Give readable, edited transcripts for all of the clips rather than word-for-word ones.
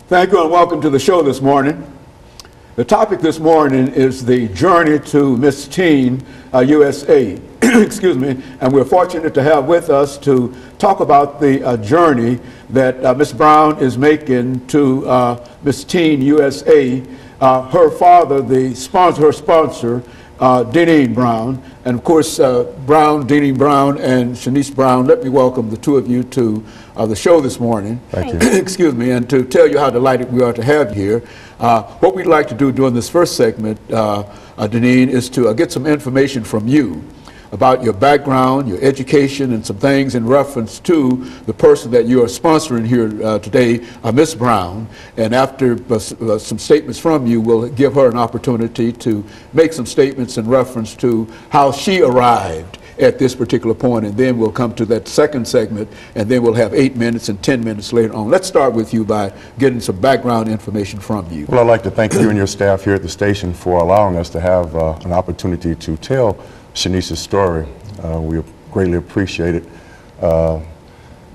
Thank you and welcome to the show this morning. The topic this morning is the journey to Miss Teen USA. Excuse me, and we're fortunate to have with us to talk about the journey that Miss Brown is making to Miss Teen USA. Her father, her sponsor, Deneen Brown, and of course Deneen Brown and Shanice Brown. Let me welcome the two of you to the show this morning. Thank you. Excuse me, and to tell you how delighted we are to have you here. What we'd like to do during this first segment, Deneen, is to get some information from you about your background, your education, and some things in reference to the person that you are sponsoring here today, Miss Brown. And after some statements from you, we'll give her an opportunity to make some statements in reference to how she arrived at this particular point, and then we'll come to that second segment, and then we'll have 8 minutes and 10 minutes later on. Let's start with you by getting some background information from you. Well, I'd like to thank you and your staff here at the station for allowing us to have an opportunity to tell Shanice's story. We greatly appreciate it.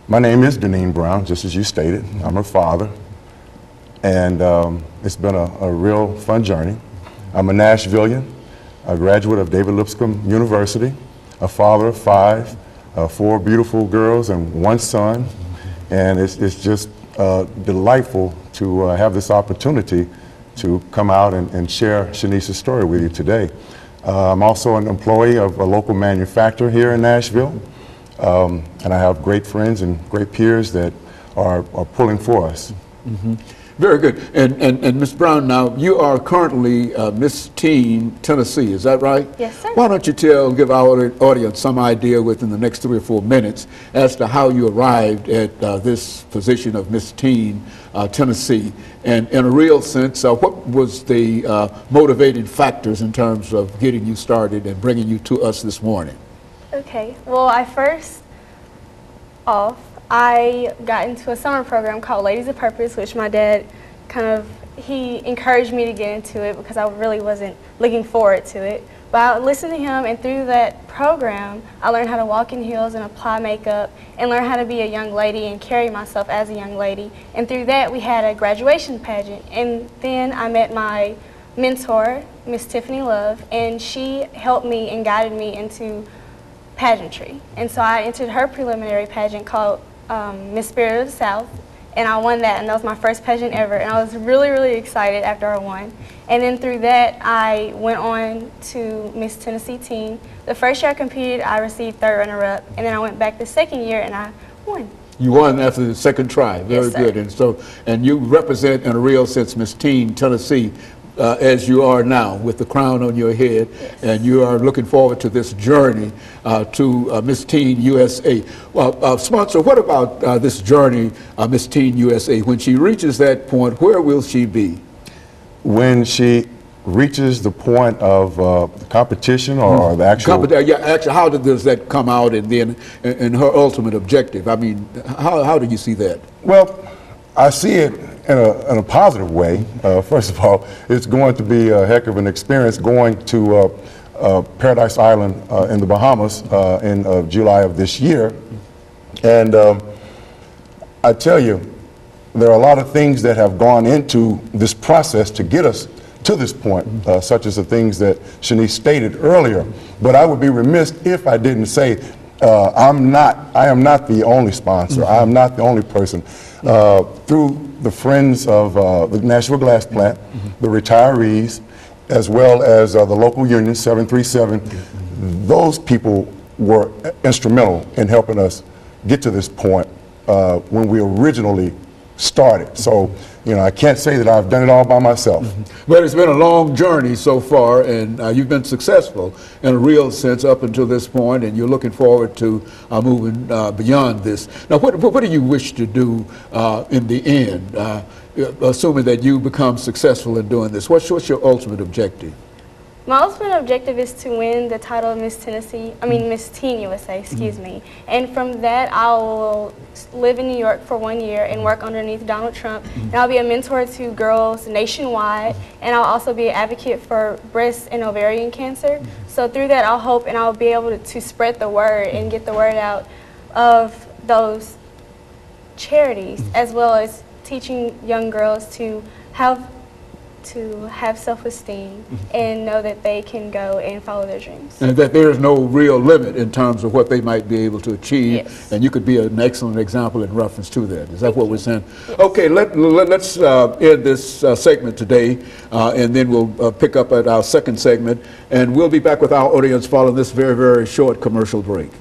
My name is Deneen Brown, just as you stated. I'm her father, and it's been a real fun journey. I'm a Nashvilleian, a graduate of David Lipscomb University, a father of 5, 4 beautiful girls and 1 son, and it's just delightful to have this opportunity to come out and share Shanice's story with you today. I'm also an employee of a local manufacturer here in Nashville, and I have great friends and great peers that are pulling for us. Mm-hmm. Very good. And Ms. Brown, now you are currently Miss Teen Tennessee, is that right? Yes, sir. Why don't you give our audience some idea within the next 3 or 4 minutes as to how you arrived at this position of Miss Teen Tennessee, and in a real sense, what was the motivating factors in terms of getting you started and bringing you to us this morning? Okay, well, I got into a summer program called Ladies of Purpose, which my dad he encouraged me to get into it because I really wasn't looking forward to it. But I listened to him, and through that program, I learned how to walk in heels and apply makeup and learn how to be a young lady and carry myself as a young lady. And through that, we had a graduation pageant. And then I met my mentor, Miss Tiffany Love, and she helped me and guided me into pageantry. And so I entered her preliminary pageant called Miss Spirit of the South, and I won that, and that was my first pageant ever, and I was really, really excited after I won. And then through that, I went on to Miss Tennessee Teen. The first year I competed, I received 3rd runner-up, and then I went back the second year and I won. You won after the second try. Very yes, sir. Good. And you represent, in a real sense, Miss Teen Tennessee, as you are now, with the crown on your head, yes. And you are looking forward to this journey to Miss Teen USA. Well, sponsor, what about this journey, Miss Teen USA? When she reaches that point, where will she be? When she reaches the point of competition or the actual... actually, how does that come out, and then in her ultimate objective? I mean, how do you see that? Well, I see it in a positive way. First of all, it's going to be a heck of an experience going to Paradise Island in the Bahamas in July of this year. And I tell you, there are a lot of things that have gone into this process to get us to this point, such as the things that Shanice stated earlier. But I would be remiss if I didn't say I am not the only sponsor. I am not the only person. Through the friends of the Nashville Glass Plant, the retirees, as well as the local union, 737, those people were instrumental in helping us get to this point when we originally started. So, you know, I can't say that I've done it all by myself. But it's been a long journey so far, and you've been successful in a real sense up until this point, and you're looking forward to moving beyond this. Now, what do you wish to do in the end, assuming that you become successful in doing this? What's your ultimate objective? My ultimate objective is to win the title of Miss Teen USA, excuse me. And from that, I will live in New York for 1 year and work underneath Donald Trump. And I'll be a mentor to girls nationwide, and I'll also be an advocate for breast and ovarian cancer. So through that, I'll hope and I'll be able to spread the word and get the word out of those charities, as well as teaching young girls to have self-esteem and know that they can go and follow their dreams. And that there is no real limit in terms of what they might be able to achieve. Yes. And you could be an excellent example in reference to that. Is that what we're saying? Okay, let's end this segment today, and then we'll pick up at our second segment. And we'll be back with our audience following this very, very short commercial break.